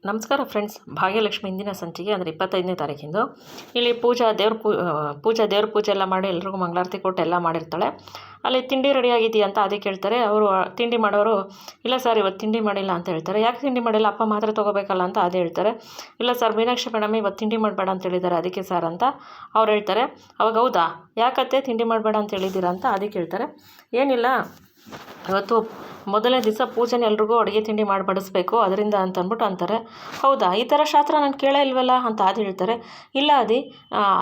ನಮಸ್ಕಾರ ಫ್ರೆಂಡ್ಸ್. ಭಾಗ್ಯಲಕ್ಷ್ಮಿ ಇಂದಿನ ಸಂಚಿಕೆ ಅಂದರೆ 25ನೇ ತಾರೀಕಿಂದು ಇಲ್ಲಿ ದೇವ್ರ ಪೂಜೆ ಎಲ್ಲ ಮಾಡಿ ಎಲ್ರಿಗೂ ಮಂಗಳಾರತಿ ಕೊಟ್ಟು ಎಲ್ಲ ಮಾಡಿರ್ತಾಳೆ. ಅಲ್ಲಿ ತಿಂಡಿ ರೆಡಿ ಆಗಿದೆಯಾ ಅಂತ ಅದಕ್ಕೆ ಹೇಳ್ತಾರೆ. ಅವರು ತಿಂಡಿ ಮಾಡೋರು, ಇಲ್ಲ ಸರ್ ಇವತ್ತು ತಿಂಡಿ ಮಾಡಿಲ್ಲ ಅಂತ ಹೇಳ್ತಾರೆ. ಯಾಕೆ ತಿಂಡಿ ಮಾಡಿಲ್ಲ, ಅಪ್ಪ ಮಾತ್ರೆ ತೊಗೋಬೇಕಲ್ಲ ಅಂತ ಅದೇ ಹೇಳ್ತಾರೆ. ಇಲ್ಲ ಸರ್ ಮೀನಾಕ್ಷಿ ಮೇಡಮ್ ಇವತ್ತು ತಿಂಡಿ ಮಾಡಬೇಡ ಅಂತ ಹೇಳಿದ್ದಾರೆ ಅದಕ್ಕೆ ಸರ್ ಅಂತ ಅವ್ರು ಹೇಳ್ತಾರೆ. ಅವಾಗ ಹೌದಾ ಯಾಕತ್ತೆ ತಿಂಡಿ ಮಾಡಬೇಡ ಅಂತ ಹೇಳಿದ್ದೀರಾ ಅಂತ ಅದಕ್ಕೆ ಹೇಳ್ತಾರೆ. ಏನಿಲ್ಲ ಇವತ್ತು ಮೊದಲನೇ ದಿವಸ ಪೂಜೆನ ಎಲ್ರಿಗೂ ಅಡುಗೆ ತಿಂಡಿ ಮಾಡಿ ಬಡಿಸ್ಬೇಕು ಅದರಿಂದ ಅಂತ ಅಂದ್ಬಿಟ್ಟು ಅಂತಾರೆ. ಹೌದಾ ಈ ಥರ ಶಾಸ್ತ್ರ ನಾನು ಕೇಳೇ ಇಲ್ವಲ್ಲ ಅಂತ ಅದು ಹೇಳ್ತಾರೆ. ಇಲ್ಲ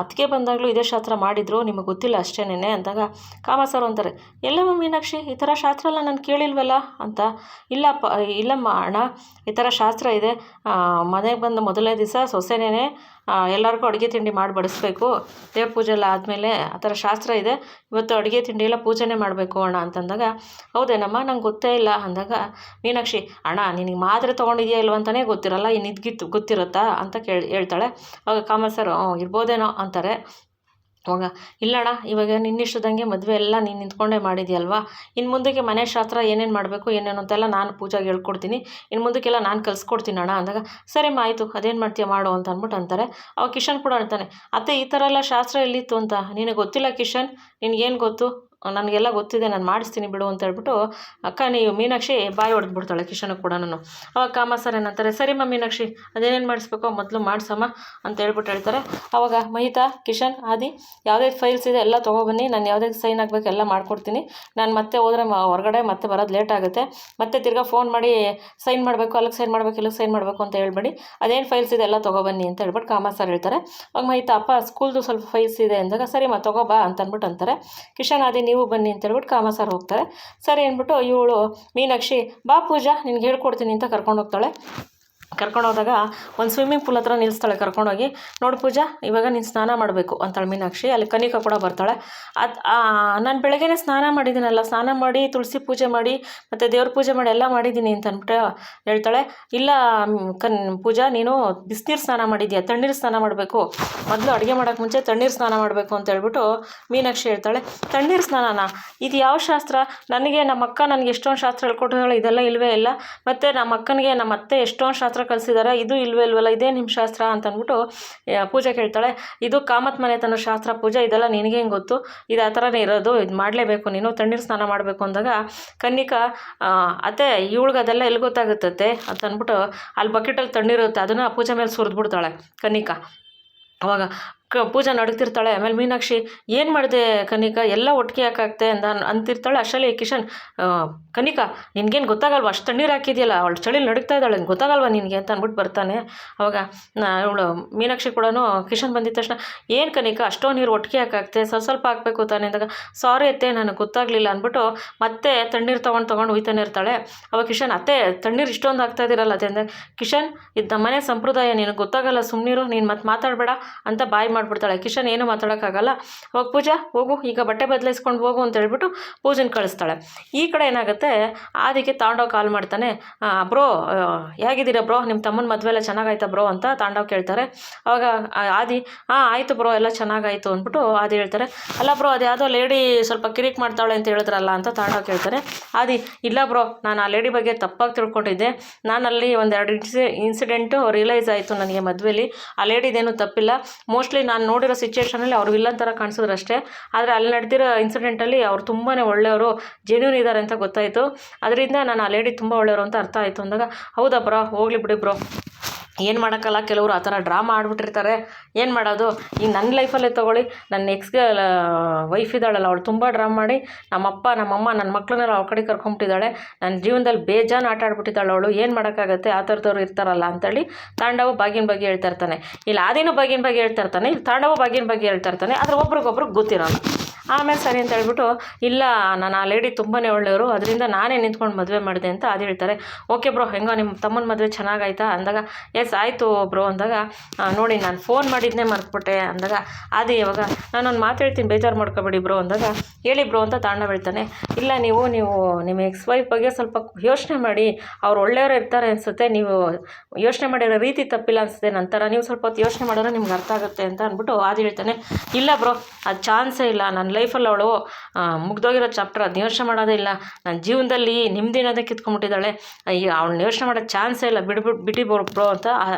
ಅದಕ್ಕೆ ಬಂದಾಗಲೂ ಇದೇ ಶಾಸ್ತ್ರ ಮಾಡಿದ್ರು ನಿಮಗೆ ಗೊತ್ತಿಲ್ಲ ಅಷ್ಟೇನೆ ಅಂದಾಗ ಕಾಮ ಸರ್ ಅಂತಾರೆ, ಎಲ್ಲಮ್ಮ ಮೀನಾಕ್ಷಿ ಈ ಥರ ಶಾಸ್ತ್ರ ಎಲ್ಲ ನಾನು ಕೇಳಿಲ್ವಲ್ಲ ಅಂತ. ಇಲ್ಲಮ್ಮ ಅಣ್ಣ ಈ ಥರ ಶಾಸ್ತ್ರ ಇದೆ, ಮನೆಗೆ ಬಂದು ಮೊದಲನೇ ದಿವಸ ಸೊಸೆನೇ ಎಲ್ಲರಿಗೂ ಅಡುಗೆ ತಿಂಡಿ ಮಾಡಿ ಬಡಿಸ್ಬೇಕು, ದೇವ್ರ ಪೂಜೆ ಎಲ್ಲ ಆದಮೇಲೆ ಆ ಥರ ಶಾಸ್ತ್ರ ಇದೆ, ಇವತ್ತು ಅಡುಗೆ ತಿಂಡಿ ಎಲ್ಲ ಪೂಜೆನೇ ಮಾಡಬೇಕು ಅಣ್ಣ ಅಂತಂದಾಗ ಹೌದೇನಮ್ಮ ನಂಗೆ ಗೊತ್ತೇ ಇಲ್ಲ ಅಂದಾಗ ಮೀನಾಕ್ಷಿ ಅಣ್ಣ ನಿನಗೆ ಮಾತ್ರೆ ತೊಗೊಂಡಿದೆಯಾ ಇಲ್ವ ಅಂತಲೇ ಗೊತ್ತಿರಲ್ಲ, ಇನ್ನು ಗೊತ್ತಿರುತ್ತಾ ಅಂತ ಹೇಳ್ತಾಳೆ. ಅವಾಗ ಕಾಮ ಸರ್ ಇರ್ಬೋದೇನೋ ಅಂತಾರೆ. ಅವಾಗ ಇಲ್ಲಣ್ಣ ಇವಾಗ ನಿನ್ನಿಷ್ಟದಂಗೆ ಮದುವೆ ಎಲ್ಲ ನೀನು ನಿಂತ್ಕೊಂಡೇ ಮಾಡಿದ್ಯಲ್ವಾ, ಇನ್ನು ಮುಂದಕ್ಕೆ ಮನೆ ಶಾಸ್ತ್ರ ಏನೇನು ಮಾಡಬೇಕು ಏನೇನು ಅಂತೆಲ್ಲ ನಾನು ಪೂಜೆಗೆ ಹೇಳ್ಕೊಡ್ತೀನಿ, ಇನ್ನು ಮುಂದಕ್ಕೆಲ್ಲ ನಾನು ಕಲಿಸ್ಕೊಡ್ತೀನಿ ಅಣ್ಣ ಅಂದಾಗ ಸರಿಮ್ಮ ಆಯಿತು ಅದೇನು ಮಾಡ್ತೀಯ ಮಾಡು ಅಂತ ಅಂದ್ಬಿಟ್ಟು ಅಂತಾರೆ. ಅವಾಗ ಕಿಶನ್ ಕೂಡ ಅಂತಾನೆ, ಅತ್ತೆ ಈ ಥರ ಎಲ್ಲ ಶಾಸ್ತ್ರ ಎಲ್ಲಿತ್ತು ಅಂತ ನಿನಗೆ ಗೊತ್ತಿಲ್ಲ ಕಿಶನ್, ನಿನಗೇನು ಗೊತ್ತು, ನನಗೆಲ್ಲ ಗೊತ್ತಿದೆ ನಾನು ಮಾಡಿಸ್ತೀನಿ ಬಿಡು ಅಂತ ಹೇಳ್ಬಿಟ್ಟು ಅಕ್ಕ ನೀವು ಮೀನಾಕ್ಷಿ ಬಾಯಿ ಹೊಡೆದ್ಬಿಡ್ತಾಳೆ ಕಿಶನ್ಗೆ ಕೂಡ. ಅವಾಗ ಕಾಮ ಸರ್ ಏನಂತಾರೆ, ಸರಿಮ್ಮ ಮೀನಾಕ್ಷಿ ಅದೇನೇನು ಮಾಡಿಸ್ಬೇಕೋ ಮೊದಲು ಮಾಡಿಸಮ್ಮ ಅಂತ ಹೇಳ್ಬಿಟ್ಟು ಹೇಳ್ತಾರೆ. ಅವಾಗ ಮಹಿತಾ ಕಿಶನ್ ಆದಿ ಯಾವುದೇ ಫೈಲ್ಸ್ ಇದೆ ಎಲ್ಲ ತೊಗೊಬನ್ನಿ, ನಾನು ಯಾವುದೇ ಸೈನ್ ಆಗಬೇಕು ಎಲ್ಲ ಮಾಡ್ಕೊಡ್ತೀನಿ, ನಾನು ಮತ್ತೆ ಹೋದರೆ ಹೊರಗಡೆ ಮತ್ತೆ ಬರೋದು ಲೇಟ್ ಆಗುತ್ತೆ, ಮತ್ತೆ ತಿರ್ಗಾ ಫೋನ್ ಮಾಡಿ ಸೈನ್ ಮಾಡಬೇಕು ಅಲ್ಲಿಗೆ ಸೈನ್ ಮಾಡಬೇಕು ಇಲ್ಲಿಗೆ ಸೈನ್ ಮಾಡಬೇಕು ಅಂತ ಹೇಳ್ಬೇಡಿ, ಅದೇನು ಫೈಲ್ಸ್ ಇದೆ ಎಲ್ಲ ತೊಗೊಬನ್ನಿ ಅಂತ ಹೇಳ್ಬಿಟ್ಟು ಕಾಮ ಸರ್ ಹೇಳ್ತಾರೆ. ಅವಾಗ ಮಹಿತಾ ಅಪ್ಪ ಸ್ಕೂಲ್ದು ಸ್ವಲ್ಪ ಫೈಲ್ಸ್ ಇದೆ ಅಂದಾಗ ಸರಿಮ್ಮ ತೊಗೊಬಾ ಅಂತ ಅಂದ್ಬಿಟ್ಟು ಅಂತಾರೆ. ಕಿಶನ್ ಆದಿ ನೀವು ಬನ್ನಿ ಅಂತ ಹೇಳ್ಬಿಟ್ಟು ಕಾಮ ಸರ್ ಹೋಗ್ತಾರೆ. ಸರಿ ಅಂದ್ಬಿಟ್ಟು ಇವಳು ಮೀನಾಕ್ಷಿ ಬಾ ಪೂಜಾ ನಿನ್ಗೆ ಹೇಳ್ಕೊಡ್ತೀನಿ ಅಂತ ಕರ್ಕೊಂಡು ಹೋಗ್ತಾಳೆ. ಕರ್ಕೊಂಡೋದಾಗ ಒಂದು ಸ್ವಿಮ್ಮಿಂಗ್ ಪೂಲ್ ಹತ್ರ ನಿಲ್ಲಿಸ್ತಾಳೆ ಕರ್ಕೊಂಡೋಗಿ. ನೋಡು ಪೂಜಾ ಇವಾಗ ನೀನು ಸ್ನಾನ ಮಾಡಬೇಕು ಅಂತಾಳೆ ಮೀನಾಕ್ಷಿ. ಅಲ್ಲಿ ಕನಿಕಾ ಕೂಡ ಬರ್ತಾಳೆ. ನಾನು ಬೆಳಗ್ಗೆನೇ ಸ್ನಾನ ಮಾಡಿದ್ದೀನಲ್ಲ, ಸ್ನಾನ ಮಾಡಿ ತುಳಸಿ ಪೂಜೆ ಮಾಡಿ ಮತ್ತು ದೇವ್ರ ಪೂಜೆ ಮಾಡಿ ಎಲ್ಲ ಮಾಡಿದ್ದೀನಿ ಅಂತ ಅಂದ್ಬಿಟ್ಟು ಹೇಳ್ತಾಳೆ. ಇಲ್ಲ ಪೂಜಾ ನೀನು ಬಿಸಿನೀರು ಸ್ನಾನ ಮಾಡಿದ್ಯಾ, ತಣ್ಣೀರು ಸ್ನಾನ ಮಾಡಬೇಕು, ಮೊದಲು ಅಡುಗೆ ಮಾಡೋಕ್ಕೆ ಮುಂಚೆ ತಣ್ಣೀರು ಸ್ನಾನ ಮಾಡಬೇಕು ಅಂತ ಹೇಳ್ಬಿಟ್ಟು ಮೀನಾಕ್ಷಿ ಹೇಳ್ತಾಳೆ. ತಣ್ಣೀರು ಸ್ನಾನನಾ, ಇದು ಯಾವ ಶಾಸ್ತ್ರ, ನಮ್ಮ ಅಕ್ಕ ನನಗೆ ಎಷ್ಟೊಂದು ಶಾಸ್ತ್ರ ಹೇಳ್ಕೊಟ್ಟಿದ್ದಾಳೆ, ಇದೆಲ್ಲ ಇಲ್ಲವೇ ಇಲ್ಲ, ಮತ್ತು ನಮ್ಮ ಅಕ್ಕನಿಗೆ ನಮ್ಮ ಅತ್ತೆ ಎಷ್ಟೊಂದು ಶಾಸ್ತ್ರ ಕಲಿಸಿದ್ದಾರೆ, ಇದು ಇಲ್ವಲ್ಲ ಇದೇ ನಿಮ್ಮ ಶಾಸ್ತ್ರ ಅಂತ ಅಂದ್ಬಿಟ್ಟು ಪೂಜೆ ಕೇಳ್ತಾಳೆ. ಇದು ಕಾಮತ್ ಮನೆ ತನ್ನ ಶಾಸ್ತ್ರ ಪೂಜೆ, ಇದೆಲ್ಲ ನಿನಗೆ ಹೆಂಗೆ ಗೊತ್ತು, ಇದು ಆ ಥರನೇ ಇರೋದು, ಇದು ಮಾಡಲೇಬೇಕು ನೀನು ತಣ್ಣೀರು ಸ್ನಾನ ಮಾಡಬೇಕು ಅಂದಾಗ ಕನ್ನಿಕಾ ಅತ್ತೆ ಇವಳಿಗೆ ಅದೆಲ್ಲ ಎಲ್ಲಿ ಗೊತ್ತಾಗುತ್ತತ್ತೆ ಅಂತ ಅಂದ್ಬಿಟ್ಟು ಅಲ್ಲಿ ಬಕೆಟಲ್ಲಿ ತಣ್ಣೀರುತ್ತೆ ಅದನ್ನು ಪೂಜೆ ಮೇಲೆ ಸುರಿದ್ಬಿಡ್ತಾಳೆ ಕನ್ನಿಕಾ. ಅವಾಗ ಪೂಜೆ ನಡೀತಿರ್ತಾಳೆ. ಆಮೇಲೆ ಮೀನಾಕ್ಷಿ ಏನು ಮಾಡಿದೆ ಕನಿಕಾ ಎಲ್ಲ ಒಟ್ಟಿಗೆ ಯಾಕಾಗ್ತೆ ಅಂತಿರ್ತಾಳೆ. ಅಷ್ಟರಲ್ಲಿ ಕಿಶನ್ ಕನಿಕಾ ನಿನಗೇನು ಗೊತ್ತಾಗಲ್ವ, ಅಷ್ಟು ತಣ್ಣೀರು ಹಾಕಿದೆಯಲ್ಲ ಅವಳು ಚಳಿಲಿ ನಡೀತಾ ಇದ್ದಾಳೆ ಗೊತ್ತಾಗಲ್ವ ನಿನಗೆ ಅಂತ ಅಂದ್ಬಿಟ್ಟು ಬರ್ತಾನೆ. ಅವಾಗ ಇವಳು ಮೀನಾಕ್ಷಿ ಕೂಡ ಕಿಶನ್ ಬಂದಿದ್ದ ತಕ್ಷಣ ಏನು ಕನಿಕಾ ಅಷ್ಟೋ ನೀರು ಒಟ್ಟಿಗೆ ಯಾಕಾಗ್ತೆ, ಸ್ವಲ್ಪ ಹಾಕಬೇಕು ತಾನೆ ಅಂದಾಗ ಸಾರಿ ಅತ್ತೆ ನನಗೆ ಗೊತ್ತಾಗಲಿಲ್ಲ ಅಂದ್ಬಿಟ್ಟು ಮತ್ತೆ ತಣ್ಣೀರು ತೊಗೊಂಡು ಹೋಯ್ತಾನೆ ಇರ್ತಾಳೆ. ಅವಾಗ ಕಿಶನ್ ಅತ್ತೆ ತಣ್ಣೀರು ಇಷ್ಟೊಂದು ಹಾಕ್ತಾ ಇದ್ದೀರಲ್ಲ ಅತ್ತೆ ಅಂದಾಗ ಕಿಶನ್ ಇದು ನಮ್ಮನೆ ಸಂಪ್ರದಾಯ ನಿನಗೆ ಗೊತ್ತಾಗಲ್ಲ ಸುಮ್ಮನಿರು, ನೀನು ಮತ್ತೆ ಮಾತಾಡಬೇಡ ಅಂತ ಬಾಯಿ ಮಾಡಿಬಿಡ್ತಾಳೆ. ಕಿಶನ್ ಏನು ಮಾತಾಡೋಕ್ಕಾಗಲ್ಲ. ಅವಾಗ ಪೂಜಾ ಹೋಗು ಈಗ ಬಟ್ಟೆ ಬದಲಾಯಿಸ್ಕೊಂಡು ಹೋಗು ಅಂತ ಹೇಳ್ಬಿಟ್ಟು ಪೂಜೆನ ಕಳಿಸ್ತಾಳೆ. ಈ ಕಡೆ ಏನಾಗುತ್ತೆ ಆದಿಗೆ ತಾಂಡವ್ ಕಾಲ್ ಮಾಡ್ತಾನೆ. ಬ್ರೋ ಹೇಗಿದ್ದೀರಾ ಬ್ರೋ, ನಿಮ್ಮ ತಮ್ಮನ ಮದುವೆ ಎಲ್ಲ ಚೆನ್ನಾಗಾಯ್ತಾ ಬ್ರೋ ಅಂತ ತಾಂಡವ್ ಕೇಳ್ತಾರೆ. ಅವಾಗ ಆದಿ ಆಯಿತು ಬ್ರೋ ಎಲ್ಲ ಚೆನ್ನಾಗಾಯಿತು ಅಂದ್ಬಿಟ್ಟು ಆದಿ ಹೇಳ್ತಾರೆ. ಅಲ್ಲ ಬ್ರೋ ಅದು ಯಾವುದೋ ಲೇಡಿ ಸ್ವಲ್ಪ ಕಿರಿಕ್ ಮಾಡ್ತಾಳೆ ಅಂತ ಹೇಳಿದ್ರಲ್ಲ ಅಂತ ತಾಂಡವ್ ಕೇಳ್ತಾರೆ. ಆದಿ ಇಲ್ಲ ಬ್ರೋ ನಾನು ಆ ಲೇಡಿ ಬಗ್ಗೆ ತಪ್ಪಾಗಿ ತಿಳ್ಕೊಂಡಿದ್ದೆ, ನಾನಲ್ಲಿ ಒಂದೆರಡು ಇನ್ಸಿಡೆಂಟು ರಿಯಲೈಸ್ ಆಯಿತು ನನಗೆ ಮದುವೆಲಿ, ಆ ಲೇಡಿದೇನು ತಪ್ಪಿಲ್ಲ, ಮೋಸ್ಟ್ಲಿ ನಾನು ನೋಡಿರೋ ಸಿಚುವೇಷನಲ್ಲಿ ಅವ್ರು ವಿಲ್ಲನ್ ಥರ ಕಾಣಿಸಿದ್ರು ಅಷ್ಟೇ, ಆದರೆ ಅಲ್ಲಿ ನಡೆದಿರೋ ಇನ್ಸಿಡೆಂಟಲ್ಲಿ ಅವ್ರು ತುಂಬಾ ಒಳ್ಳೆಯವರು ಜೆನ್ಯೂನ್ ಇದ್ದಾರೆ ಅಂತ ಗೊತ್ತಾಯಿತು, ಅದರಿಂದ ನಾನು ಆ ಲೇಡಿ ತುಂಬ ಒಳ್ಳೆಯವರು ಅಂತ ಅರ್ಥ ಆಯಿತು ಅಂದಾಗ ಹೌದಾ ಬ್ರೋ ಹೋಗಲಿ ಬಿಡಿ ಬ್ರೋ ಏನು ಮಾಡೋಕ್ಕಲ್ಲ, ಕೆಲವರು ಆ ಥರ ಡ್ರಾಮಾ ಆಡ್ಬಿಟ್ಟಿರ್ತಾರೆ, ಏನು ಮಾಡೋದು, ಈಗ ನನ್ನ ಲೈಫಲ್ಲೇ ತೊಗೊಳ್ಳಿ, ನನ್ನ ನೆಕ್ಸ್ಟ್ಗೆ ವೈಫ್ ಇದ್ದಾಳಲ್ಲ ಅವಳು ತುಂಬ ಡ್ರಾಮಾ ಮಾಡಿ ನಮ್ಮಪ್ಪ ನಮ್ಮಮ್ಮ ನನ್ನ ಮಕ್ಕಳನ್ನೆಲ್ಲ ಅವ್ರ ಕಡೆ ಕರ್ಕೊಂಬಿಟ್ಟಿದ್ದಾಳೆ, ನನ್ನ ಜೀವನದಲ್ಲಿ ಬೇಜಾನ್ ಆಟ ಆಡ್ಬಿಟ್ಟಿದ್ದಾಳೆ ಅವಳು, ಏನು ಮಾಡೋಕ್ಕಾಗತ್ತೆ ಆ ಥರದವ್ರು ಇರ್ತಾರಲ್ಲ ಅಂತೇಳಿ ತಾಂಡವು ಬಾಗಿನ ಬಗ್ಗೆ ಹೇಳ್ತಾ ಇರ್ತಾನೆ. ಇಲ್ಲಿ ಆದಿನೂ ಬಾಗಿನ ಬಗ್ಗೆ ಹೇಳ್ತಾ ಇರ್ತಾನೆ, ಇಲ್ಲಿ ತಾಂಡವು ಬಾಗಿನ ಬಗ್ಗೆ ಹೇಳ್ತಾ ಇರ್ತಾನೆ, ಆದರೆ ಒಬ್ರಿಗೊಬ್ರು ಗೊತ್ತಿರೋಲ್ಲ. ಆಮೇಲೆ ಸರಿ ಅಂತ ಹೇಳ್ಬಿಟ್ಟು ಇಲ್ಲ ನಾನು ಆ ಲೇಡಿ ತುಂಬಾ ಒಳ್ಳೆಯವರು ಅದರಿಂದ ನಾನೇ ನಿಂತ್ಕೊಂಡು ಮದುವೆ ಮಾಡಿದೆ ಅಂತ ಅದು ಹೇಳ್ತಾರೆ. ಓಕೆ ಬ್ರೋ ಹೆಂಗೋ ನಿಮ್ಮ ತಮ್ಮನ ಮದುವೆ ಚೆನ್ನಾಗಾಯ್ತಾ ಅಂದಾಗ ಎಸ್ ಆಯಿತು ಬ್ರೋ ಅಂದಾಗ ನೋಡಿ ನಾನು ಫೋನ್ ಮಾಡಿದ್ನೇ ಮರ್ತ್ಬಿಟ್ಟೆ ಅಂದಾಗ ಅದು ಇವಾಗ ನಾನೊಂದು ಮಾತು ಹೇಳ್ತೀನಿ ಬೇಜಾರು ಮಾಡ್ಕೊಬೇಡಿ ಬ್ರೋ ಅಂದಾಗ ಹೇಳಿ ಬ್ರೋ ಅಂತ ತಾಂಡವ್ ಹೇಳ್ತಾನೆ. ಇಲ್ಲ ನೀವು ನಿಮ್ಮ ಎಕ್ಸ್ ವೈಫ್ ಬಗ್ಗೆ ಸ್ವಲ್ಪ ಯೋಚನೆ ಮಾಡಿ, ಅವ್ರು ಒಳ್ಳೆಯವರು ಇರ್ತಾರೆ ಅನಿಸುತ್ತೆ, ನೀವು ಯೋಚನೆ ಮಾಡಿರೋ ರೀತಿ ತಪ್ಪಿಲ್ಲ ಅನಿಸುತ್ತೆ, ನಂತರ ನೀವು ಸ್ವಲ್ಪ ಹೊತ್ತು ಯೋಚನೆ ಮಾಡಿದ್ರೆ ನಿಮ್ಗೆ ಅರ್ಥ ಆಗುತ್ತೆ ಅಂತ ಅಂದ್ಬಿಟ್ಟು ಅದು ಹೇಳ್ತಾನೆ. ಇಲ್ಲ ಬ್ರೋ ಅದು ಚಾನ್ಸೇ ಇಲ್ಲ, ನನ್ನ ಲೈಫಲ್ಲಿ ಅವಳು ಮುಗ್ದೋಗಿರೋ ಚಾಪ್ಟರ್ ಅದು ಯೋಚನೆ ಮಾಡೋದೇ ಇಲ್ಲ. ನನ್ನ ಜೀವನದಲ್ಲಿ ನೆಮ್ಮದಿನೋದೇ ಕಿತ್ಕೊಂಡ್ಬಿಟ್ಟಿದ್ದಾಳೆ. ಅಯ್ಯೋ ಅವಳನ್ನ ಯೋಚನೆ ಮಾಡೋ ಚಾನ್ಸೇ ಇಲ್ಲ, ಬಿಟ್ಟು ಬ್ರೋ ಅಂತ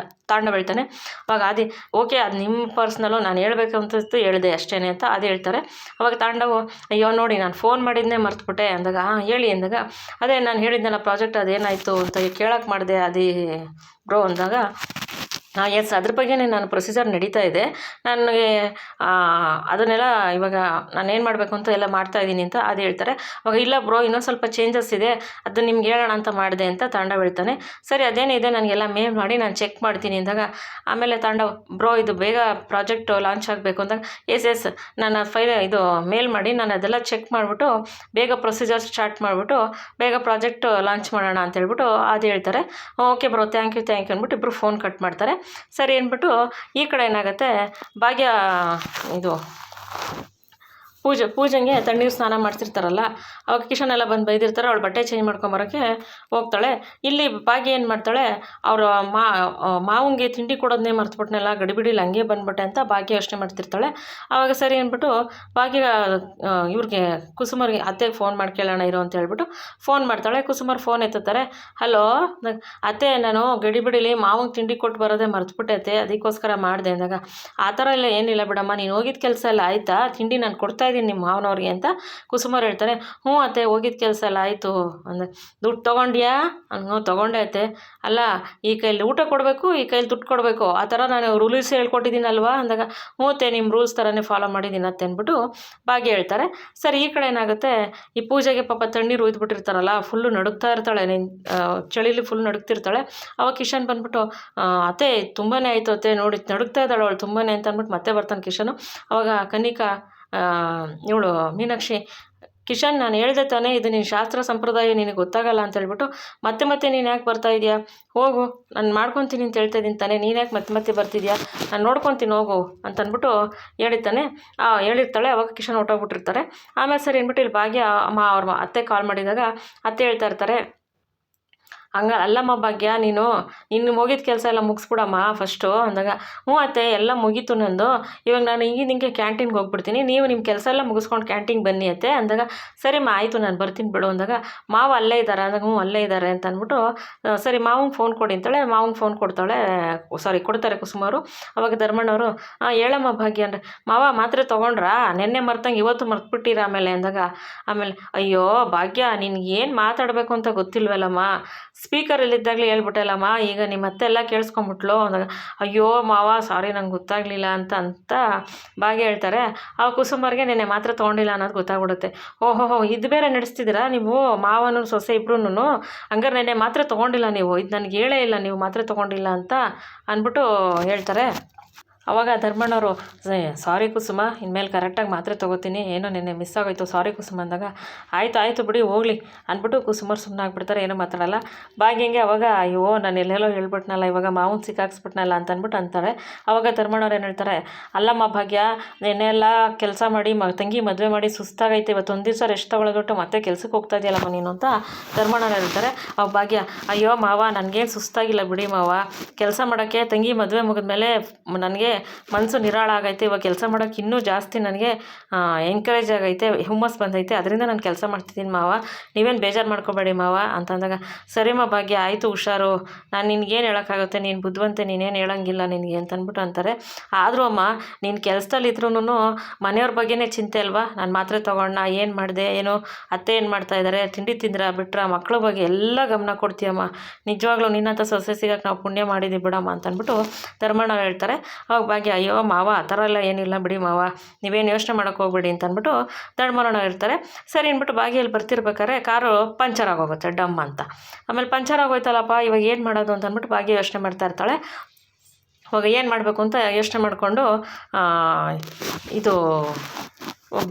ತಾಂಡವ್ ಹೇಳ್ತಾನೆ. ಅವಾಗ ಆದಿ ಓಕೆ ಅದು ನಿಮ್ಮ ಪರ್ಸ್ನಲ್ಲು, ನಾನು ಹೇಳಬೇಕು ಅಂತ ಹೇಳಿದೆ ಅಷ್ಟೇ ಅಂತ ಅದು ಹೇಳ್ತಾರೆ. ಅವಾಗ ತಾಂಡವು ಅಯ್ಯೋ ನೋಡಿ ನಾನು ಫೋನ್ ಮಾಡಿದ್ನೇ ಮರ್ತುಬಿಟ್ಟೆ ಅಂದಾಗ ಹೇಳಿ ಅಂದಾಗ ಅದೇ ನಾನು ಹೇಳಿದ್ನಲ್ಲ ಪ್ರಾಜೆಕ್ಟ್ ಅದೇನಾಯಿತು ಅಂತ ಕೇಳೋಕ್ಕೆ ಮಾಡಿದೆ ಅದೇ ಬ್ರೋ ಅಂದಾಗ ಎಸ್ ಅದ್ರ ಬಗ್ಗೆನೇ ನಾನು ಪ್ರೊಸೀಜರ್ ನಡೀತಾ ಇದೆ, ನನಗೆ ಅದನ್ನೆಲ್ಲ ಇವಾಗ ನಾನೇನು ಮಾಡಬೇಕು ಅಂತ ಎಲ್ಲ ಮಾಡ್ತಾಯಿದ್ದೀನಿ ಅಂತ ಅದು ಹೇಳ್ತಾರೆ. ಅವಾಗ ಇಲ್ಲ ಬ್ರೋ ಇನ್ನೊಂದು ಸ್ವಲ್ಪ ಚೇಂಜಸ್ ಇದೆ, ಅದು ನಿಮ್ಗೆ ಹೇಳೋಣ ಅಂತ ಮಾಡಿದೆ ಅಂತ ತಾಂಡವ್ ಹೇಳ್ತಾನೆ. ಸರಿ ಅದೇನಿದೆ ನನಗೆಲ್ಲ ಮೇಲ್ ಮಾಡಿ ನಾನು ಚೆಕ್ ಮಾಡ್ತೀನಿ ಅಂದಾಗ ಆಮೇಲೆ ತಾಂಡವ್ ಬ್ರೋ ಇದು ಬೇಗ ಪ್ರಾಜೆಕ್ಟ್ ಲಾಂಚ್ ಆಗಬೇಕು ಅಂದಾಗ ಎಸ್ ನಾನು ಇದು ಮೇಲ್ ಮಾಡಿ ನಾನು ಅದೆಲ್ಲ ಚೆಕ್ ಮಾಡಿಬಿಟ್ಟು ಬೇಗ ಪ್ರೊಸೀಜರ್ ಸ್ಟಾರ್ಟ್ ಮಾಡಿಬಿಟ್ಟು ಬೇಗ ಪ್ರಾಜೆಕ್ಟ್ ಲಾಂಚ್ ಮಾಡೋಣ ಅಂತ ಹೇಳ್ಬಿಟ್ಟು ಅದು ಹೇಳ್ತಾರೆ. ಓಕೆ ಬ್ರೋ ಥ್ಯಾಂಕ್ ಯು ಅಂದ್ಬಿಟ್ಟು ಇಬ್ಬರು ಫೋನ್ ಕಟ್ ಮಾಡ್ತಾರೆ. ಸರಿ ಅಂದ್ಬಿಟ್ಟು ಈ ಕಡೆ ಏನಾಗುತ್ತೆ, ಭಾಗ್ಯ ಇದು ಪೂಜೆಗೆ ತಣ್ಣೀರು ಸ್ನಾನ ಮಾಡ್ತಿರ್ತಾರಲ್ಲ, ಅವಾಗ ಕಿಶನ್ ಎಲ್ಲ ಬಂದು ಬೈದಿರ್ತಾರೆ. ಅವಳು ಬಟ್ಟೆ ಚೇಂಜ್ ಮಾಡ್ಕೊಂಬರೋಕ್ಕೆ ಹೋಗ್ತಾಳೆ. ಇಲ್ಲಿ ಭಾಗ್ಯ ಏನು ಮಾಡ್ತಾಳೆ, ಅವರ ಮಾವಂಗೆ ತಿಂಡಿ ಕೊಡೋದನ್ನೇ ಮರ್ತುಬಿಟ್ನಲ್ಲ, ಗಡಿಬಿಡಿಲಿ ಹಂಗೆ ಬಂದ್ಬಿಟ್ಟೆ ಅಂತ ಭಾಗ್ಯ ಯೋಚನೆ ಮಾಡ್ತಿರ್ತಾಳೆ. ಆವಾಗ ಸರಿ ಅಂದ್ಬಿಟ್ಟು ಭಾಗ್ಯ ಇವ್ರಿಗೆ ಕುಸುಮರ್ಗೆ ಅತ್ತೆಗೆ ಫೋನ್ ಮಾಡಿ ಕೇಳೋಣ ಇರೋ ಅಂತ ಹೇಳ್ಬಿಟ್ಟು ಫೋನ್ ಮಾಡ್ತಾಳೆ. ಕುಸುಮರ್ ಫೋನ್ ಎತ್ತುತ್ತಾರೆ. ಹಲೋ ಅತ್ತೆ, ನಾನು ಗಡಿಬಿಡಿಲಿ ಮಾವಂಗೆ ತಿಂಡಿ ಕೊಟ್ಟು ಬರೋದೇ ಮರ್ತುಬಿಟ್ಟೆ ಅತ್ತೆ, ಅದಕ್ಕೋಸ್ಕರ ಮಾಡಿದೆ ಅಂದಾಗ ಆ ಥರ ಎಲ್ಲ ಏನಿಲ್ಲ ಬಿಡಮ್ಮ, ನೀನು ಹೋಗಿದ್ದ ಕೆಲಸ ಎಲ್ಲ ಆಯಿತಾ, ತಿಂಡಿ ನಾನು ಕೊಡ್ತಾ ನಿಮ್ಮ ಮಾವನವ್ರಿಗೆ ಅಂತ ಕುಸುಮರು ಹೇಳ್ತಾರೆ. ಹ್ಞೂ ಅತ್ತೆ ಹೋಗಿದ್ದ ಕೆಲಸ ಎಲ್ಲ ಆಯಿತು ಅಂದರೆ ದುಡ್ಡು ತೊಗೊಂಡ್ಯಾ? ಹ್ಞೂ ತೊಗೊಂಡೆ ಅತ್ತೆ. ಅಲ್ಲ ಈ ಕೈಲಿ ಊಟ ಕೊಡಬೇಕು, ಈ ಕೈಲಿ ದುಡ್ಡು ಕೊಡಬೇಕು, ಆ ಥರ ನಾನು ರೂಲ್ಸ್ ಹೇಳ್ಕೊಟ್ಟಿದ್ದೀನಲ್ವಾ ಅಂದಾಗ ಹ್ಞೂ ಅತ್ತೆ ನಿಮ್ಮ ರೂಲ್ಸ್ ಥರನೇ ಫಾಲೋ ಮಾಡಿದ್ದೀನಿ ಅತ್ತೆ ಅಂದ್ಬಿಟ್ಟು ಭಾಗ್ಯ ಹೇಳ್ತಾರೆ. ಸರಿ ಈ ಕಡೆ ಏನಾಗುತ್ತೆ, ಈ ಪೂಜೆಗೆ ಪಾಪ ತಣ್ಣೀರು ಉಯ್ದುಬಿಟ್ಟಿರ್ತಾರಲ್ಲ, ಫುಲ್ಲು ನಡುಗ್ತಾ ಇರ್ತಾಳೆ, ಚಳಿಲಿ ಫುಲ್ ನಡುಗ್ತಿರ್ತಾಳೆ. ಅವಾಗ ಕಿಶನ್ ಬಂದ್ಬಿಟ್ಟು ಅತ್ತೆ ತುಂಬಾ ಆಯಿತು ಅತ್ತೆ, ನೋಡಿ ನಡುಗ್ತಾ ಇದ್ದಾಳೆ ಅವಳು ತುಂಬಾ ಅಂತ ಅಂದ್ಬಿಟ್ಟು ಮತ್ತೆ ಬರ್ತಾನೆ ಕಿಶನು. ಅವಾಗ ಕನಿಕಾ ಇವಳು ಮೀನಾಕ್ಷಿ ಕಿಶನ್ ನಾನು ಹೇಳ್ದೆ ತಾನೇ ಇದು ನಿನ್ನ ಶಾಸ್ತ್ರ ಸಂಪ್ರದಾಯ ನಿನಗೆ ಗೊತ್ತಾಗಲ್ಲ ಅಂತ ಹೇಳ್ಬಿಟ್ಟು ಮತ್ತೆ ನೀನು ಯಾಕೆ ಬರ್ತಾ ಇದೆಯಾ, ಹೋಗು ನಾನು ಮಾಡ್ಕೊತೀನಿ ಅಂತ ಹೇಳ್ತಾ ಇದ್ದೀನಿ ತಾನೇ, ನೀನು ಯಾಕೆ ಮತ್ತೆ ಬರ್ತಿದ್ಯಾ, ನಾನು ನೋಡ್ಕೊತೀನಿ ಹೋಗು ಅಂತ ಅಂದ್ಬಿಟ್ಟು ಹೇಳಿರ್ತಾನೆ. ಹೇಳಿರ್ತಾಳೆ. ಅವಾಗ ಕಿಶನ್ ಹೊಟ್ಟೋಗ್ಬಿಟ್ಟಿರ್ತಾರೆ. ಆಮೇಲೆ ಸರಿ ಅಂದ್ಬಿಟ್ಟು ಇಲ್ಲಿ ಭಾಗ್ಯ ಅವ್ರ ಅತ್ತೆ ಕಾಲ್ ಮಾಡಿದಾಗ ಅತ್ತೆ ಹೇಳ್ತಾ ಇರ್ತಾರೆ, ಅಲ್ಲಮ್ಮ ಭಾಗ್ಯ ನೀನು ಮುಗಿದ ಕೆಲಸ ಎಲ್ಲ ಮುಗಿಸ್ಬಿಡಮ್ಮ ಫಸ್ಟು ಅಂದಾಗ ಹ್ಞೂ ಅತ್ತೆ ಎಲ್ಲ ಮುಗೀತು ನಂದು, ಇವಾಗ ನಾನು ಹಿಂಗೆ ಕ್ಯಾಂಟೀನ್ಗೆ ಹೋಗ್ಬಿಡ್ತೀನಿ, ನೀವು ನಿಮ್ಮ ಕೆಲಸ ಎಲ್ಲ ಮುಗಿಸ್ಕೊಂಡು ಕ್ಯಾಂಟೀನ್ಗೆ ಬನ್ನಿ ಅತ್ತೆ ಅಂದಾಗ ಸರಿಮ್ಮ ಆಯಿತು ನಾನು ಬರ್ತೀನಿ ಬಿಡು ಅಂದಾಗ ಮಾವ ಅಲ್ಲೇ ಇದ್ದಾರೆ ಅಂದಾಗ ಹ್ಞೂ ಅಲ್ಲೇ ಇದ್ದಾರೆ ಅಂತ ಅಂದ್ಬಿಟ್ಟು ಸರಿ ಮಾವಂಗೆ ಫೋನ್ ಕೊಡಿ ಅಂತಾಳೆ. ಮಾವಂಗೆ ಫೋನ್ ಕೊಡ್ತಾರೆ ಕುಸುಮರು. ಅವಾಗ ಧರ್ಮಣ್ಣವರು ಹೇಳಮ್ಮ ಭಾಗ್ಯ ಅಂದರೆ ಮಾವ ಮಾತ್ರೆ ತೊಗೊಂಡ್ರಾ, ನೆನ್ನೆ ಮರ್ತಂಗೆ ಇವತ್ತು ಮರ್ತ್ಬಿಟ್ಟಿರ ಆಮೇಲೆ ಅಂದಾಗ ಆಮೇಲೆ ಅಯ್ಯೋ ಭಾಗ್ಯ ನಿನ್ಗೇನು ಮಾತಾಡಬೇಕು ಅಂತ ಗೊತ್ತಿಲ್ವಲ್ಲಮ್ಮ, ಸ್ಪೀಕರಲ್ಲಿದ್ದಾಗಲೇ ಹೇಳ್ಬಿಟ್ಟಲ್ಲಮ್ಮ, ಈಗ ನಿಮ್ಮ ಅತ್ತೆ ಎಲ್ಲ ಕೇಳಿಸ್ಕೊಂಬಿಟ್ಲು ಅಂದಾಗ ಅಯ್ಯೋ ಮಾವ ಸಾರಿ ನಂಗೆ ಗೊತ್ತಾಗಲಿಲ್ಲ ಅಂತ ಭಾಗ್ಯ ಹೇಳ್ತಾರೆ. ಆ ಕುಸುಮರ್ಗೆ ನೆನ್ನೆ ಮಾತ್ರ ತೊಗೊಂಡಿಲ್ಲ ಅನ್ನೋದು ಗೊತ್ತಾಗ್ಬಿಡುತ್ತೆ. ಓಹೋ ಇದು ಬೇರೆ ನಡೆಸ್ತಿದ್ದೀರಾ ನೀವು, ಮಾವನು ಸೊಸೆ ಇಬ್ರು, ಹಂಗಾರೆ ನೆನ್ನೆ ಮಾತ್ರ ತೊಗೊಂಡಿಲ್ಲ ನೀವು, ಇದು ನನಗೆ ಹೇಳೇ ಇಲ್ಲ ನೀವು ಮಾತ್ರ ತೊಗೊಂಡಿಲ್ಲ ಅಂತ ಅಂದ್ಬಿಟ್ಟು ಹೇಳ್ತಾರೆ. ಅವಾಗ ಧರ್ಮಣ್ಣವರು ಸಾರಿ ಕುಸುಮ, ಇನ್ಮೇಲೆ ಕರೆಕ್ಟಾಗಿ ಮಾತ್ರೆ ತೊಗೋತೀನಿ, ಏನೋ ನೆನ್ನೆ ಮಿಸ್ ಆಗೋಯ್ತು ಸಾರಿ ಕುಸುಮ ಅಂದಾಗ ಆಯಿತು ಬಿಡಿ ಹೋಗಲಿ ಅಂದ್ಬಿಟ್ಟು ಕುಸುಮರು ಸುಮ್ಮನೆ ಆಗ್ಬಿಡ್ತಾರೆ, ಏನೋ ಮಾತಾಡಲ್ಲ. ಭಾಗ್ಯಂಗೆ ಅವಾಗ ಅಯ್ಯೋ ನಾನು ಎಲ್ಲೆಲ್ಲೋ ಹೇಳ್ಬಿಟ್ನಲ್ಲ, ಇವಾಗ ಮಾವನ್ ಸಿಕ್ಕಾಕ್ಸ್ಬಿಟ್ನಲ್ಲ ಅಂತ ಅಂದ್ಬಿಟ್ಟು ಅಂತಾರೆ. ಅವಾಗ ಧರ್ಮಣ್ಣವ್ರು ಏನು ಹೇಳ್ತಾರೆ, ಅಲ್ಲಮ್ಮ ಭಾಗ್ಯ ನೆನ್ನೆ ಎಲ್ಲ ಕೆಲಸ ಮಾಡಿ ತಂಗಿ ಮದುವೆ ಮಾಡಿ ಸುಸ್ತಾಗೈತೆ, ಇವತ್ತು ಒಂದು ದಿವಸ ರೆಸ್ಟ್ ತೊಗೊಳೋದ್ಬಿಟ್ಟು ಮತ್ತೆ ಕೆಲ್ಸಕ್ಕೆ ಹೋಗ್ತಾ ಇದೆಯಲ್ಲಮ್ಮ ನೀನು ಅಂತ ಧರ್ಮಣ್ಣವ್ರು ಹೇಳ್ತಾರೆ. ಅವಾಗ ಭಾಗ್ಯ ಅಯ್ಯೋ ಮಾವ ನನಗೇನು ಸುಸ್ತಾಗಿಲ್ಲ ಬಿಡಿ ಮಾವ, ಕೆಲಸ ಮಾಡೋಕ್ಕೆ ತಂಗಿ ಮದುವೆ ಮುಗಿದ್ಮೇಲೆ ನನಗೆ ಮನಸ್ಸು ನಿರಾಳ ಆಗೈತೆ, ಇವಾಗ ಕೆಲಸ ಮಾಡೋಕ್ಕೆ ಇನ್ನೂ ಜಾಸ್ತಿ ನನಗೆ ಎಂಕರೇಜ್ ಆಗೈತೆ, ಹುಮ್ಮಸ್ ಬಂದೈತೆ, ಅದರಿಂದ ನಾನು ಕೆಲಸ ಮಾಡ್ತಿದ್ದೀನಿ ಮಾವ, ನೀವೇನು ಬೇಜಾರು ಮಾಡ್ಕೋಬೇಡಿ ಮಾವ ಅಂತಂದಾಗ ಸರಿಮ್ಮ ಭಾಗ್ಯ ಆಯಿತು ಹುಷಾರು, ನಾನು ನಿನ್ಗೇನು ಹೇಳೋಕ್ಕಾಗುತ್ತೆ, ನೀನು ಬುದ್ಧಿವಂತೆ, ನೀನೇನು ಹೇಳೋಂಗಿಲ್ಲ ನಿನಗೆ ಅಂತಂದ್ಬಿಟ್ಟು ಅಂತಾರೆ. ಆದರೂ ಅಮ್ಮ ನೀನು ಕೆಲಸದಲ್ಲಿ ಇದ್ರೂ ಮನೆಯವ್ರ ಬಗ್ಗೆನೇ ಚಿಂತೆ ಅಲ್ವಾ, ನಾನು ಮಾತ್ರೆ ತೊಗೊಂಡ ಏನು ಮಾಡಿದೆ, ಏನು ಅತ್ತೆ ಏನು ಮಾಡ್ತಾ ಇದ್ದಾರೆ, ತಿಂಡಿ ತಿಂದ್ರ ಬಿಟ್ರ, ಮಕ್ಕಳ ಬಗ್ಗೆ ಎಲ್ಲ ಗಮನ ಕೊಡ್ತೀಯಮ್ಮ, ನಿಜವಾಗ್ಲೂ ನಿನ್ನಂಥ ಸೊಸೆ ಸಿಗೋಕ್ಕೆ ನಾವು ಪುಣ್ಯ ಮಾಡಿದ್ದೀವಿ ಬಿಡಮ್ಮ ಅಂತಂದ್ಬಿಟ್ಟು ಧರ್ಮಣ್ಣ ಹೇಳ್ತಾರೆ. ಅವಾಗ ಭಾಗ್ಯ ಅಯ್ಯೋ ಮಾವ ಆ ಥರ ಎಲ್ಲ ಏನಿಲ್ಲ ಬಿಡಿ ಮಾವ, ನೀವೇನು ಯೋಚನೆ ಮಾಡೋಕ್ಕೆ ಹೋಗ್ಬೇಡಿ ಅಂತ ಅಂದ್ಬಿಟ್ಟು ಧರ್ಮಣ್ಣ ಇರ್ತಾರೆ. ಸರಿ ಅಂದ್ಬಿಟ್ಟು ಭಾಗ್ಯಲ್ಲಿ ಬರ್ತಿರ್ಬೇಕಾದ್ರೆ ಕಾರು ಪಂಚರ್ ಆಗೋಗುತ್ತೆ ಡಮ್ ಅಂತ. ಆಮೇಲೆ ಪಂಚರ್ ಆಗೋಯ್ತಲ್ಲಪ್ಪ ಇವಾಗ ಏನು ಮಾಡೋದು ಅಂತ ಅಂದ್ಬಿಟ್ಟು ಭಾಗ್ಯ ಯೋಚನೆ ಮಾಡ್ತಾ ಇರ್ತಾಳೆ. ಅವಾಗ ಏನು ಮಾಡಬೇಕು ಅಂತ ಯೋಚನೆ ಮಾಡಿಕೊಂಡು ಇದು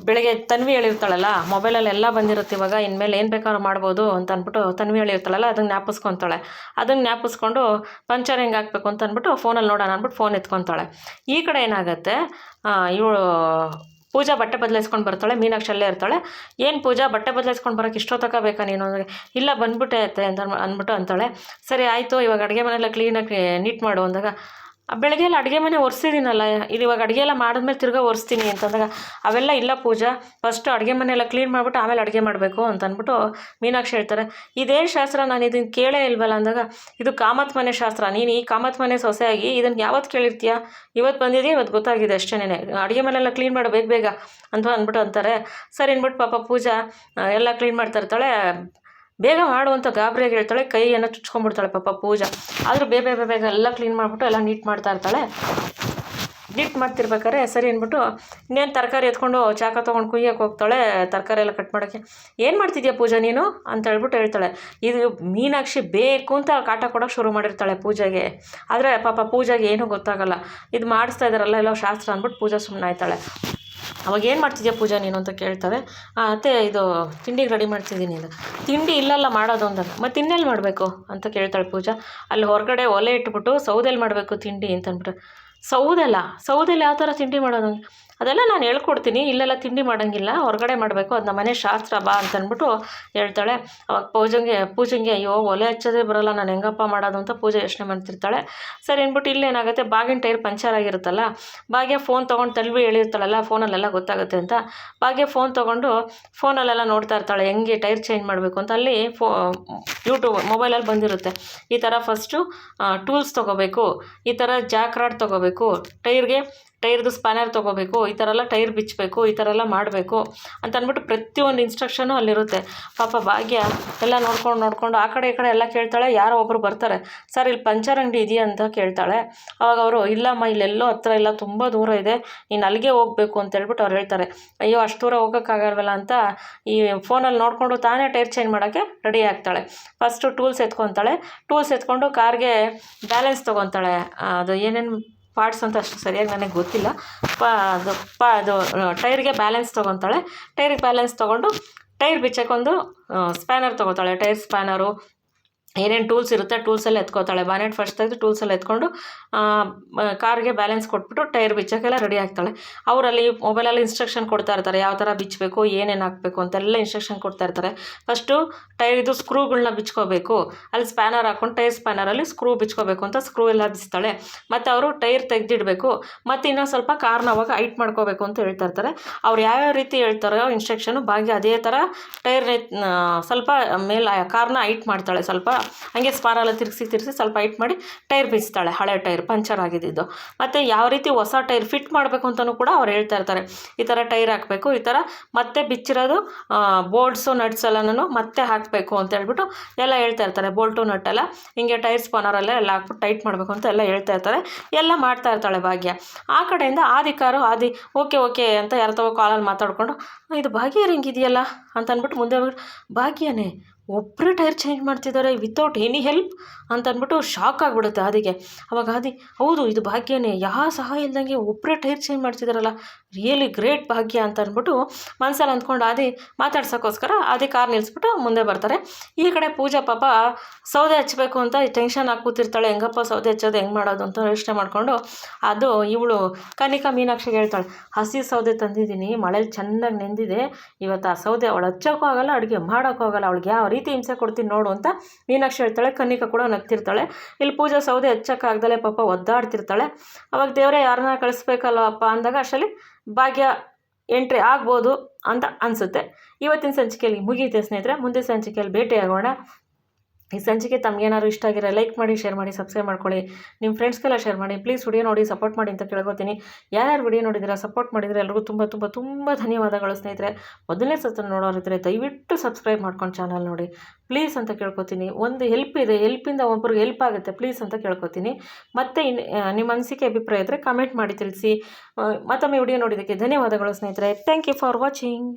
ಬೆಳಗ್ಗೆ ತನ್ವಿ ಹೇಳಿರ್ತಾಳಲ್ಲ, ಮೊಬೈಲಲ್ಲಿ ಎಲ್ಲ ಬಂದಿರುತ್ತೆ, ಇವಾಗ ಇನ್ಮೇಲೆ ಏನು ಬೇಕಾದ್ರೂ ಮಾಡ್ಬೋದು ಅಂತ ಅಂದ್ಬಿಟ್ಟು ತನ್ವಿ ಹೇಳಿರ್ತಾಳಲ್ಲ, ಅದನ್ನು ಜ್ಞಾಪಿಸ್ಕೊತಾಳೆ. ಅದನ್ನು ಜ್ಞಾಪಿಸ್ಕೊಂಡು ಪಂಚರ್ ಹೆಂಗೆ ಹಾಕ್ಬೇಕು ಅಂತ ಅಂದ್ಬಿಟ್ಟು ಫೋನಲ್ಲಿ ನೋಡೋಣ ಅಂದ್ಬಿಟ್ಟು ಫೋನ್ ಎತ್ಕೊತಾಳೆ. ಈ ಕಡೆ ಏನಾಗುತ್ತೆ, ಇವಳು ಪೂಜಾ ಬಟ್ಟೆ ಬದಲಾಯಿಸ್ಕೊಂಡು ಬರ್ತಾಳೆ. ಮೀನಾಕ್ಷಿ ಅಲ್ಲೇ ಇರ್ತಾಳೆ. ಏನು ಪೂಜಾ ಬಟ್ಟೆ ಬದಲಾಯಿಸ್ಕೊಂಡು ಬರೋಕ್ಕೆ ಇಷ್ಟೊತ್ತಕ ಬೇಕಾ ನೀನು ಅಂದರೆ ಇಲ್ಲ ಬಂದ್ಬಿಟ್ಟೆ ಅತ್ತೆ ಅಂತ ಅಂದ್ಬಿಟ್ಟು ಅಂತಾಳೆ. ಸರಿ ಆಯಿತು ಇವಾಗ ಅಡುಗೆ ಮನೆಯೆಲ್ಲ ಕ್ಲೀನಾಗಿ ನೀಟ್ ಮಾಡು ಅಂದಾಗ ಬೆಳಗ್ಗೆ ಎಲ್ಲ ಅಡುಗೆ ಮನೆ ಒರೆಸಿದ್ದೀನಲ್ಲ, ಇದು ಇವಾಗ ಅಡುಗೆ ಎಲ್ಲ ಮಾಡಿದ್ಮೇಲೆ ತಿರ್ಗಾ ಒರೆಸ್ತೀನಿ ಅಂತಂದಾಗ, ಅವೆಲ್ಲ ಇಲ್ಲ ಪೂಜಾ, ಫಸ್ಟು ಅಡುಗೆ ಮನೆ ಎಲ್ಲ ಕ್ಲೀನ್ ಮಾಡಿಬಿಟ್ಟು ಆಮೇಲೆ ಅಡುಗೆ ಮಾಡಬೇಕು ಅಂತ ಅಂದ್ಬಿಟ್ಟು ಮೀನಾಕ್ಷಿ ಹೇಳ್ತಾರೆ. ಇದೇನು ಶಾಸ್ತ್ರ, ನಾನು ಇದನ್ನು ಕೇಳೇ ಇಲ್ವಲ್ಲ ಅಂದಾಗ, ಇದು ಕಾಮತ್ ಮನೆ ಶಾಸ್ತ್ರ, ನೀನು ಈ ಕಾಮತ್ ಮನೆ ಸೊಸೆಯಾಗಿ ಇದನ್ನು ಯಾವತ್ತು ಕೇಳಿರ್ತೀಯ, ಇವತ್ತು ಬಂದಿದೆಯಾ, ಇವತ್ತು ಗೊತ್ತಾಗಿದೆ ಅಷ್ಟೇನೆ, ಅಡುಗೆ ಮನೆಲ್ಲ ಕ್ಲೀನ್ ಮಾಡು ಬೇಗ ಬೇಗ ಅಂತ ಅಂದ್ಬಿಟ್ಟು ಅಂತಾರೆ. ಸರಿ ಅಂದ್ಬಿಟ್ಟು ಪಾಪ ಪೂಜಾ ಎಲ್ಲ ಕ್ಲೀನ್ ಮಾಡ್ತಾ ಇರ್ತಾಳೆ. ಬೇಗ ಮಾಡು ಅಂತ ಗಾಬರಿಯಾಗಿ ಹೇಳ್ತಾಳೆ, ಕೈಯನ್ನು ಚುಚ್ಕೊಂಡ್ಬಿಡ್ತಾಳೆ ಪಾಪ ಪೂಜಾ. ಆದರೂ ಬೇಗ ಎಲ್ಲ ಕ್ಲೀನ್ ಮಾಡಿಬಿಟ್ಟು ಎಲ್ಲ ನೀಟ್ ಮಾಡ್ತಾ ಇರ್ತಾಳೆ. ನೀಟ್ ಮಾಡ್ತಿರ್ಬೇಕಾದ್ರೆ ಸರಿ ಅಂದ್ಬಿಟ್ಟು ಇನ್ನೇನು ತರಕಾರಿ ಎತ್ಕೊಂಡು ಚಾಕ ತೊಗೊಂಡು ಕುಯ್ಯಕ್ಕೆ ಹೋಗ್ತಾಳೆ, ತರಕಾರಿ ಎಲ್ಲ ಕಟ್ ಮಾಡೋಕ್ಕೆ. ಏನು ಮಾಡ್ತಿದ್ಯಾ ಪೂಜಾ ನೀನು ಅಂತ ಹೇಳ್ಬಿಟ್ಟು ಹೇಳ್ತಾಳೆ. ಇದು ಮೀನಾಕ್ಷಿ ಬೇಕು ಅಂತ ಕಾಟ ಕೊಡೋಕ್ಕೆ ಶುರು ಮಾಡಿರ್ತಾಳೆ ಪೂಜೆಗೆ. ಆದರೆ ಪಾಪ ಪೂಜೆಗೆ ಏನೂ ಗೊತ್ತಾಗಲ್ಲ, ಇದು ಮಾಡಿಸ್ತಾ ಇದ್ದಾರಲ್ಲ ಎಲ್ಲೋ ಶಾಸ್ತ್ರ ಅಂದ್ಬಿಟ್ಟು ಪೂಜಾ ಸುಮ್ಮನೆ ಆಯ್ತಾಳೆ. ಅವಾಗ ಏನು ಮಾಡ್ತಿದ್ಯಾ ಪೂಜಾ ನೀನು ಅಂತ ಕೇಳ್ತಾರೆ. ಅತ್ತೆ ಇದು ತಿಂಡಿಗೆ ರೆಡಿ ಮಾಡ್ತಿದ್ದೀನಿ ಅಂತ. ತಿಂಡಿ ಇಲ್ಲಲ್ಲ ಮಾಡೋದು ಅಂದಾಗ, ಮತ್ತು ಇನ್ನೆಲ್ಲಿ ಮಾಡಬೇಕು ಅಂತ ಕೇಳ್ತಾಳೆ ಪೂಜಾ. ಅಲ್ಲಿ ಹೊರಗಡೆ ಒಲೆ ಇಟ್ಬಿಟ್ಟು ಸೌದೆಲ್ಲಿ ಮಾಡಬೇಕು ತಿಂಡಿ ಅಂತ ಅಂದ್ಬಿಟ್ಟು. ಸೌದೆಲ್ಲಿ ಯಾವ ಥರ ತಿಂಡಿ ಮಾಡೋದು? ಅದೆಲ್ಲ ನಾನು ಹೇಳ್ಕೊಡ್ತೀನಿ, ಇಲ್ಲೆಲ್ಲ ತಿಂಡಿ ಮಾಡೋಂಗಿಲ್ಲ, ಹೊರಗಡೆ ಮಾಡಬೇಕು, ಅದು ನಮ್ಮ ಮನೆ ಶಾಸ್ತ್ರ ಬಾ ಅಂತ ಅಂದ್ಬಿಟ್ಟು ಹೇಳ್ತಾಳೆ. ಅವಾಗ ಪೂಜೆಗೆ ಅಯ್ಯೋ ಒಲೆ ಹಚ್ಚೋದೇ ಬರೋಲ್ಲ, ನಾನು ಹೆಂಗಪ್ಪ ಮಾಡೋದು ಅಂತ ಪೂಜೆ ಯೋಚನೆ ಮಾಡ್ತಿರ್ತಾಳೆ. ಸರಿ ಅಂದ್ಬಿಟ್ಟು ಇಲ್ಲೇನಾಗುತ್ತೆ, ಬಾಗಿನ ಟೈರ್ ಪಂಚರ್ ಆಗಿರುತ್ತಲ್ಲ, ಭಾಗ್ಯ ಫೋನ್ ತೊಗೊಂಡು ತಳ್ಳಿ ಹೇಳಿರ್ತಾಳಲ್ಲ, ಫೋನಲ್ಲೆಲ್ಲ ಗೊತ್ತಾಗುತ್ತೆ ಅಂತ ಭಾಗ್ಯ ಫೋನ್ ತೊಗೊಂಡು ಫೋನಲ್ಲೆಲ್ಲ ನೋಡ್ತಾ ಇರ್ತಾಳೆ ಹೆಂಗೆ ಟೈರ್ ಚೇಂಜ್ ಮಾಡಬೇಕು ಅಂತ. ಅಲ್ಲಿ ಯೂಟ್ಯೂಬ್ ಮೊಬೈಲಲ್ಲಿ ಬಂದಿರುತ್ತೆ, ಈ ಥರ ಫಸ್ಟು ಟೂಲ್ಸ್ ತೊಗೋಬೇಕು, ಈ ಥರ ಜಾಕ್ ರಾಡ್ ತೊಗೋಬೇಕು, ಟೈರ್ದು ಸ್ಪ್ಯಾನರ್ ತೊಗೋಬೇಕು, ಈ ಥರ ಎಲ್ಲ ಟೈರ್ ಬಿಚ್ಚಬೇಕು, ಈ ಥರ ಎಲ್ಲ ಮಾಡಬೇಕು ಅಂತ ಅಂದ್ಬಿಟ್ಟು ಪ್ರತಿಯೊಂದು ಇನ್ಸ್ಟ್ರಕ್ಷನು ಅಲ್ಲಿರುತ್ತೆ. ಪಾಪ ಭಾಗ್ಯ ಎಲ್ಲ ನೋಡ್ಕೊಂಡು ಆ ಕಡೆ ಈ ಕಡೆ ಎಲ್ಲ ಕೇಳ್ತಾಳೆ. ಯಾರೋ ಒಬ್ಬರು ಬರ್ತಾರೆ, ಸರ್ ಇಲ್ಲಿ ಪಂಚರ್ ಅಂಗಡಿ ಇದೆಯಾ ಅಂತ ಕೇಳ್ತಾಳೆ. ಅವಾಗ ಅವರು ಇಲ್ಲಮ್ಮ ಇಲ್ಲೆಲ್ಲೋ ಹತ್ರ ಇಲ್ಲ, ತುಂಬ ದೂರ ಇದೆ, ನೀನು ಅಲ್ಲಿಗೆ ಹೋಗಬೇಕು ಅಂತ ಹೇಳ್ಬಿಟ್ಟು ಅವ್ರು ಹೇಳ್ತಾರೆ. ಅಯ್ಯೋ ಅಷ್ಟು ದೂರ ಹೋಗೋಕ್ಕಾಗಲ್ವಲ್ಲ ಅಂತ ಈ ಫೋನಲ್ಲಿ ನೋಡಿಕೊಂಡು ತಾನೇ ಟೈರ್ ಚೇಂಜ್ ಮಾಡೋಕ್ಕೆ ರೆಡಿ ಆಗ್ತಾಳೆ. ಫಸ್ಟು ಟೂಲ್ಸ್ ಎತ್ಕೊಂಡು ಕಾರ್ಗೆ ಬ್ಯಾಲೆನ್ಸ್ ತೊಗೊತಾಳೆ. ಅದು ಏನೇನು ಪಾರ್ಟ್ಸ್ ಅಂತ ಅಷ್ಟು ಸರಿಯಾಗಿ ನನಗೆ ಗೊತ್ತಿಲ್ಲ. ಅದು ಟೈರ್ಗೆ ಬ್ಯಾಲೆನ್ಸ್ ತೊಗೊತಾಳೆ. ಟೈರಿಗೆ ಬ್ಯಾಲೆನ್ಸ್ ತೊಗೊಂಡು ಟೈರ್ ಬಿಚ್ಚಕ್ಕೊಂದು ಸ್ಪ್ಯಾನರ್ ತೊಗೋತಾಳೆ. ಟೈರ್ ಸ್ಪ್ಯಾನರು ಏನೇನು ಟೂಲ್ಸ್ ಇರುತ್ತೆ ಟೂಲ್ಸೆಲ್ಲ ಎತ್ಕೋತಾಳೆ. ಬಾನೆಟ್ ಫಸ್ಟ್ ತೆಗೆದು ಟೂಲ್ಸೆಲ್ಲ ಎತ್ಕೊಂಡು ಕಾರ್ಗೆ ಬ್ಯಾಲೆನ್ಸ್ ಕೊಟ್ಬಿಟ್ಟು ಟೈರ್ ಬಿಚ್ಚೋಕ್ಕೆಲ್ಲ ರೆಡಿ ಆಗ್ತಾಳೆ. ಅವರಲ್ಲಿ ಮೊಬೈಲಲ್ಲಿ ಇನ್ಸ್ಟ್ರಕ್ಷನ್ ಕೊಡ್ತಾ ಇರ್ತಾರೆ, ಯಾವ ಥರ ಬಿಚ್ಚಬೇಕು, ಏನೇನು ಹಾಕಬೇಕು ಅಂತೆಲ್ಲ ಇನ್ಸ್ಟ್ರಕ್ಷನ್ ಕೊಡ್ತಾ ಇರ್ತಾರೆ. ಫಸ್ಟು ಟೈರ್ದು ಸ್ಕ್ರೂಗಳನ್ನ ಬಿಚ್ಕೋಬೇಕು, ಅಲ್ಲಿ ಸ್ಪ್ಯಾನರ್ ಹಾಕ್ಕೊಂಡು ಟೈರ್ ಸ್ಪ್ಯಾನರಲ್ಲಿ ಸ್ಕ್ರೂ ಬಿಚ್ಕೋಬೇಕು ಅಂತ ಸ್ಕ್ರೂ ಎಲ್ಲ ಬಿಚ್ತಾಳೆ. ಮತ್ತು ಅವರು ಟೈರ್ ತೆಗೆದಿಡಬೇಕು, ಮತ್ತು ಇನ್ನೊಂದು ಸ್ವಲ್ಪ ಕಾರ್ನ ಅವಾಗ ಹೈಟ್ ಮಾಡ್ಕೋಬೇಕು ಅಂತ ಹೇಳ್ತಾ ಇರ್ತಾರೆ. ಅವ್ರು ಯಾವ್ಯಾವ ರೀತಿ ಹೇಳ್ತಾರೋ ಇನ್ಸ್ಟ್ರಕ್ಷನು ಭಾಗ್ಯ ಅದೇ ಥರ ಟೈರ್ ಸ್ವಲ್ಪ ಮೇಲೆ ಕಾರ್ನ ಹೈಟ್ ಮಾಡ್ತಾಳೆ. ಸ್ವಲ್ಪ ಹಂಗೆ ಸ್ಪಾನೆಲ್ಲ ತಿರುಗಿಸಿ ಸ್ವಲ್ಪ ಹೈಟ್ ಮಾಡಿ ಟೈರ್ ಬಿಚ್ತಾಳೆ, ಹಳೆ ಟೈರ್ ಪಂಚರ್ ಆಗಿದ್ದು. ಮತ್ತು ಯಾವ ರೀತಿ ಹೊಸ ಟೈರ್ ಫಿಟ್ ಮಾಡಬೇಕು ಅಂತಲೂ ಕೂಡ ಅವ್ರು ಹೇಳ್ತಾ ಇರ್ತಾರೆ. ಈ ಥರ ಟೈರ್ ಹಾಕಬೇಕು, ಈ ಥರ ಮತ್ತೆ ಬಿಚ್ಚಿರೋದು ಬೋಲ್ಟ್ಸು ನಟ್ಸ್ ಎಲ್ಲನೂ ಮತ್ತೆ ಹಾಕಬೇಕು ಅಂತ ಹೇಳ್ಬಿಟ್ಟು ಎಲ್ಲ ಹೇಳ್ತಾ ಇರ್ತಾರೆ. ಬೋಲ್ಟು ನಟ್ಟೆಲ್ಲ ಹಿಂಗೆ ಟೈರ್ ಸ್ಪಾನರಲ್ಲೇ ಎಲ್ಲ ಹಾಕ್ಬಿಟ್ಟು ಟೈಟ್ ಮಾಡಬೇಕು ಅಂತ ಎಲ್ಲ ಹೇಳ್ತಾ ಇರ್ತಾರೆ. ಎಲ್ಲ ಮಾಡ್ತಾ ಇರ್ತಾಳೆ ಭಾಗ್ಯ. ಆ ಕಡೆಯಿಂದ ಆದಿ ಓಕೆ ಅಂತ ಯಾರ ತಗೋ ಕಾಲಲ್ಲಿ ಮಾತಾಡಿಕೊಂಡು, ಇದು ಭಾಗ್ಯ ಹಿಂಗಿದೆಯಲ್ಲ ಅಂತ ಅಂದ್ಬಿಟ್ಟು ಮುಂದೆ ಹೋಗ್ಬಿಟ್ಟು, ಭಾಗ್ಯನೇ ಒಬ್ಬರೇ ಟೈರ್ ಚೇಂಜ್ ಮಾಡ್ತಿದ್ದಾರೆ ವಿತೌಟ್ ಎನಿ ಹೆಲ್ಪ್ ಅಂತ ಅಂದ್ಬಿಟ್ಟು ಶಾಕ್ ಆಗಿಬಿಡುತ್ತೆ ಆದಿಗೆ. ಅವಾಗ ಹೌದು ಇದು ಭಾಗ್ಯನೇ, ಯಾವ ಸಹಾಯ ಇಲ್ದಂಗೆ ಒಬ್ಬರೇ ಟೈರ್ ಚೇಂಜ್ ಮಾಡ್ತಿದ್ದಾರಲ್ಲ, ರಿಯಲಿ ಗ್ರೇಟ್ ಭಾಗ್ಯ ಅಂತ ಅಂದ್ಬಿಟ್ಟು ಮನಸ್ಸಲ್ಲಿ ಅಂದ್ಕೊಂಡು ಮಾತಾಡ್ಸೋಕ್ಕೋಸ್ಕರ ಕಾರ್ ನಿಲ್ಲಿಸ್ಬಿಟ್ಟು ಮುಂದೆ ಬರ್ತಾರೆ. ಈ ಕಡೆ ಪೂಜಾ ಪಾಪ ಸೌದೆ ಹಚ್ಚಬೇಕು ಅಂತ ಟೆನ್ಷನ್ ಆಗಿ ಕೂತಿರ್ತಾಳೆ. ಹೆಂಗಪ್ಪ ಸೌದೆ ಹಚ್ಚೋದು ಹೆಂಗೆ ಮಾಡೋದು ಅಂತ ಯೋಚನೆ ಮಾಡಿಕೊಂಡು ಇವಳು ಕನಿಕಾ ಮೀನಾಕ್ಷಿಗೆ ಹೇಳ್ತಾಳೆ, ಹಸಿ ಸೌದೆ ತಂದಿದ್ದೀನಿ, ಮಳೇಲಿ ಚೆನ್ನಾಗಿ ನೆಂದಿದೆ, ಇವತ್ತು ಆ ಸೌದೆ ಅವಳು ಹಚ್ಚೋಕ್ಕೂ ಆಗಲ್ಲ, ಅಡುಗೆ ಮಾಡೋಕ್ಕೂ ಆಗಲ್ಲ, ಅವಳಿಗೆ ಯಾವ ರೀತಿ ಹಿಂಸೆ ಕೊಡ್ತೀನಿ ನೋಡು ಅಂತ ಮೀನಾಕ್ಷಿ ಹೇಳ್ತಾಳೆ. ಕನಿಕಾ ಕೂಡ ನಗ್ತಿರ್ತಾಳೆ. ಇಲ್ಲಿ ಪೂಜಾ ಸೌದೆ ಹಚ್ಚೋಕ್ಕಾಗ್ದಲೇ ಪಾಪ ಒದ್ದಾಡ್ತಿರ್ತಾಳೆ. ಅವಾಗ ದೇವರೇ ಯಾರನ್ನ ಕಳಿಸ್ಬೇಕಲ್ಲಪ್ಪ ಅಂದಾಗ ಅಷ್ಟರಲ್ಲಿ ಭಾಗ್ಯ ಎಂಟ್ರಿ ಆಗ್ಬೋದು ಅಂತ ಅನಿಸುತ್ತೆ. ಇವತ್ತಿನ ಸಂಚಿಕೆಯಲ್ಲಿ ಮುಗಿಯುತ್ತೆ ಸ್ನೇಹಿತರೆ. ಮುಂದೆ ಸಂಚಿಕೆಯಲ್ಲಿ ಭೇಟಿಯಾಗೋಣ. ಈ ಸಂಚಿಕೆ ತಮಗೇನಾದ್ರು ಇಷ್ಟ ಆಗಿರೋ ಲೈಕ್ ಮಾಡಿ, ಶೇರ್ ಮಾಡಿ, ಸಬ್ಸ್ಕ್ರೈಬ್ ಮಾಡ್ಕೊಳ್ಳಿ, ನಿಮ್ಮ ಫ್ರೆಂಡ್ಸ್ಗೆಲ್ಲ ಶೇರ್ ಮಾಡಿ. ಪ್ಲೀಸ್ ವಿಡಿಯೋ ನೋಡಿ ಸಪೋರ್ಟ್ ಮಾಡಿ ಅಂತ ಕೇಳ್ಕೊತೀನಿ. ಯಾರ್ಯಾರು ವಿಡಿಯೋ ನೋಡಿದ್ದೀರಾ ಸಪೋರ್ಟ್ ಮಾಡಿದರೆ ಎಲ್ರಿಗೂ ತುಂಬ ತುಂಬ ತುಂಬ ಧನ್ಯವಾದಗಳು ಸ್ನೇಹಿತರೆ. ಮೊದಲನೇ ಸತ ನೋಡೋರಿದ್ದರೆ ದಯವಿಟ್ಟು ಸಬ್ಸ್ಕ್ರೈಬ್ ಮಾಡ್ಕೊಂಡು ಚಾನಲ್ ನೋಡಿ ಪ್ಲೀಸ್ ಅಂತ ಕೇಳ್ಕೊತೀನಿ. ಒಂದು ಹೆಲ್ಪ್ ಇದೆ, ಹೆಲ್ಪಿಂದ ಒಬ್ಬರಿಗೆ ಹೆಲ್ಪ್ ಆಗುತ್ತೆ ಪ್ಲೀಸ್ ಅಂತ ಕೇಳ್ಕೊತೀನಿ. ಮತ್ತು ನಿಮ್ಮ ಅನಿಸಿಕೆ ಅಭಿಪ್ರಾಯ ಇದ್ದರೆ ಕಮೆಂಟ್ ಮಾಡಿ ತಿಳಿಸಿ. ಮತ್ತೊಮ್ಮೆ ವಿಡಿಯೋ ನೋಡಿದ್ದಕ್ಕೆ ಧನ್ಯವಾದಗಳು ಸ್ನೇಹಿತರೆ. Thank you for watching.